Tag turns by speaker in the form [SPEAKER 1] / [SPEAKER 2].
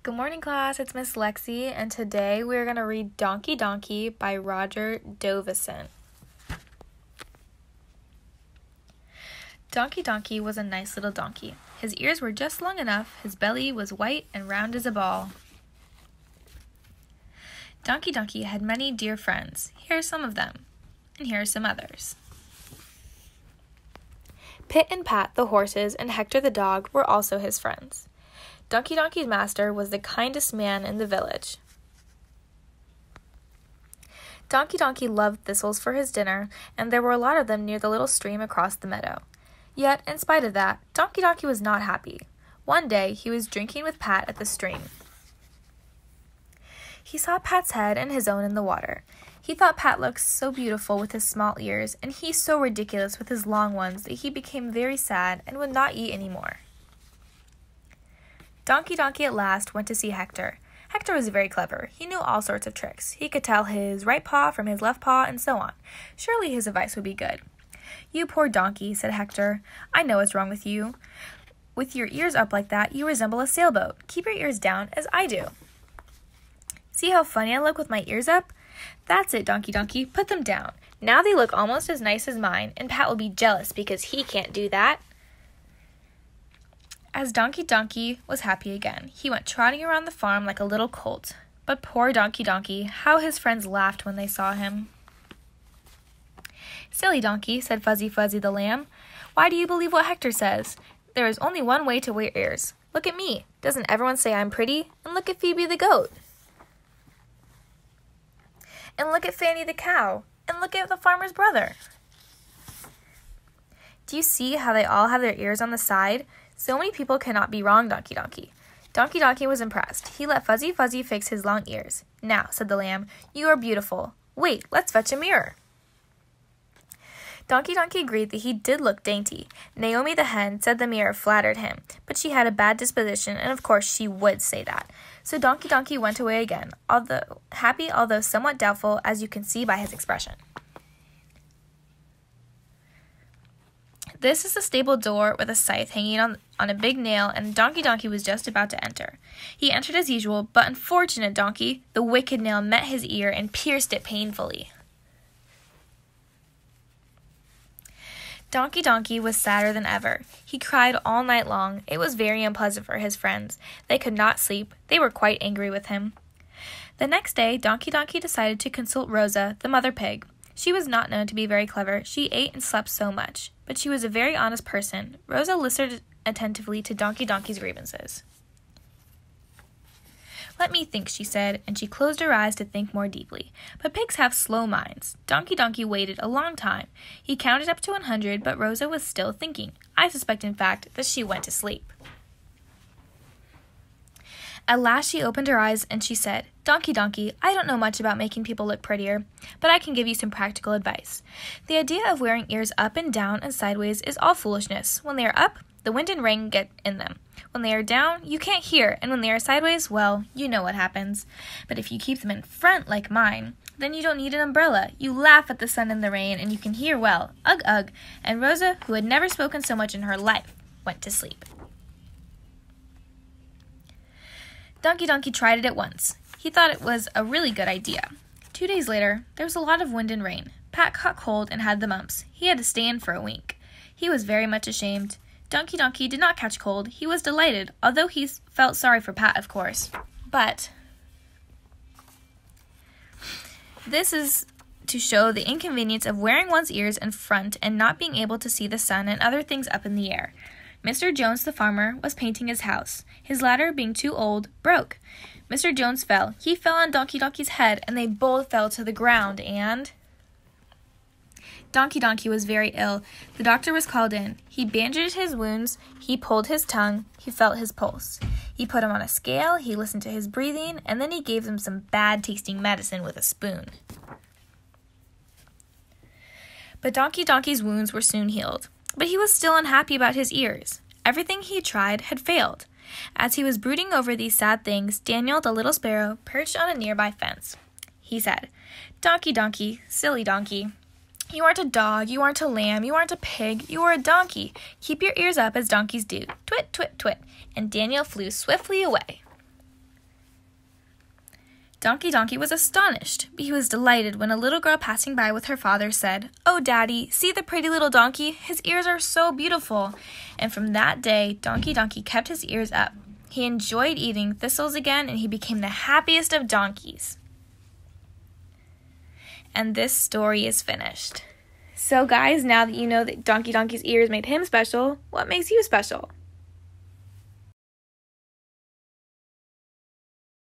[SPEAKER 1] Good morning, class. It's Miss Lexi, and today we're going to read Donkey Donkey by Roger Dovison. Donkey Donkey was a nice little donkey. His ears were just long enough. His belly was white and round as a ball. Donkey Donkey had many dear friends. Here are some of them, and here are some others. Pit and Pat, the horses, and Hector the dog were also his friends. Donkey Donkey's master was the kindest man in the village. Donkey Donkey loved thistles for his dinner, and there were a lot of them near the little stream across the meadow. Yet, in spite of that, Donkey Donkey was not happy. One day, he was drinking with Pat at the stream. He saw Pat's head and his own in the water. He thought Pat looked so beautiful with his small ears, and he so ridiculous with his long ones, that he became very sad and would not eat any more. Donkey Donkey at last went to see Hector. Hector was very clever. He knew all sorts of tricks. He could tell his right paw from his left paw, and so on. Surely his advice would be good. "You poor donkey," said Hector. "I know what's wrong with you. With your ears up like that, you resemble a sailboat. Keep your ears down, as I do." "See how funny I look with my ears up? That's it, Donkey Donkey. Put them down. Now they look almost as nice as mine, and Pat will be jealous because he can't do that." As Donkey Donkey was happy again, he went trotting around the farm like a little colt. But poor Donkey Donkey, how his friends laughed when they saw him. "Silly donkey," said Fuzzy Fuzzy the lamb. "Why do you believe what Hector says? There is only one way to wear ears. Look at me. Doesn't everyone say I'm pretty? And look at Phoebe the goat. And look at Fanny the cow. And look at the farmer's brother. Do you see how they all have their ears on the side? So many people cannot be wrong, Donkey Donkey." Donkey Donkey was impressed. He let Fuzzy Fuzzy fix his long ears. "Now," said the lamb, "you are beautiful. Wait, let's fetch a mirror." Donkey Donkey agreed that he did look dainty. Naomi the hen said the mirror flattered him, but she had a bad disposition, and of course she would say that. So Donkey Donkey went away again, although happy, although somewhat doubtful, as you can see by his expression. This is the stable door with a scythe hanging on a big nail, and Donkey Donkey was just about to enter. He entered as usual, but unfortunate donkey, the wicked nail met his ear and pierced it painfully. Donkey Donkey was sadder than ever. He cried all night long. It was very unpleasant for his friends. They could not sleep. They were quite angry with him. The next day, Donkey Donkey decided to consult Rosa, the mother pig. She was not known to be very clever. She ate and slept so much. But she was a very honest person. Rosa listened attentively to Donkey Donkey's grievances. "Let me think," she said, and she closed her eyes to think more deeply. But pigs have slow minds. Donkey Donkey waited a long time. He counted up to 100, but Rosa was still thinking. I suspect, in fact, that she went to sleep. At last she opened her eyes and she said, "Donkey Donkey, I don't know much about making people look prettier, but I can give you some practical advice. The idea of wearing ears up and down and sideways is all foolishness. When they are up, the wind and rain get in them. When they are down, you can't hear, and when they are sideways, well, you know what happens. But if you keep them in front like mine, then you don't need an umbrella. You laugh at the sun and the rain, and you can hear well. Ugh, ugh." And Rosa, who had never spoken so much in her life, went to sleep. Donkey Donkey tried it at once. He thought it was a really good idea. 2 days later, there was a lot of wind and rain. Pat caught cold and had the mumps. He had to stay in for a week. He was very much ashamed. Donkey Donkey did not catch cold. He was delighted, although he felt sorry for Pat, of course. But this is to show the inconvenience of wearing one's ears in front and not being able to see the sun and other things up in the air. Mr. Jones the farmer was painting his house. His ladder, being too old, broke. Mr. Jones fell. He fell on Donkey Donkey's head, and they both fell to the ground, and Donkey Donkey was very ill. The doctor was called in. He bandaged his wounds. He pulled his tongue. He felt his pulse. He put him on a scale. He listened to his breathing, and then he gave him some bad-tasting medicine with a spoon. But Donkey Donkey's wounds were soon healed. But he was still unhappy about his ears. Everything he tried had failed. As he was brooding over these sad things, Daniel the little sparrow perched on a nearby fence. He said, "Donkey Donkey, silly donkey, you aren't a dog, you aren't a lamb, you aren't a pig, you are a donkey. Keep your ears up as donkeys do. Twit, twit, twit." And Daniel flew swiftly away. Donkey Donkey was astonished. He was delighted when a little girl passing by with her father said, "Oh, Daddy, see the pretty little donkey? His ears are so beautiful." And from that day, Donkey Donkey kept his ears up. He enjoyed eating thistles again, and he became the happiest of donkeys. And this story is finished. So guys, now that you know that Donkey Donkey's ears made him special, what makes you special?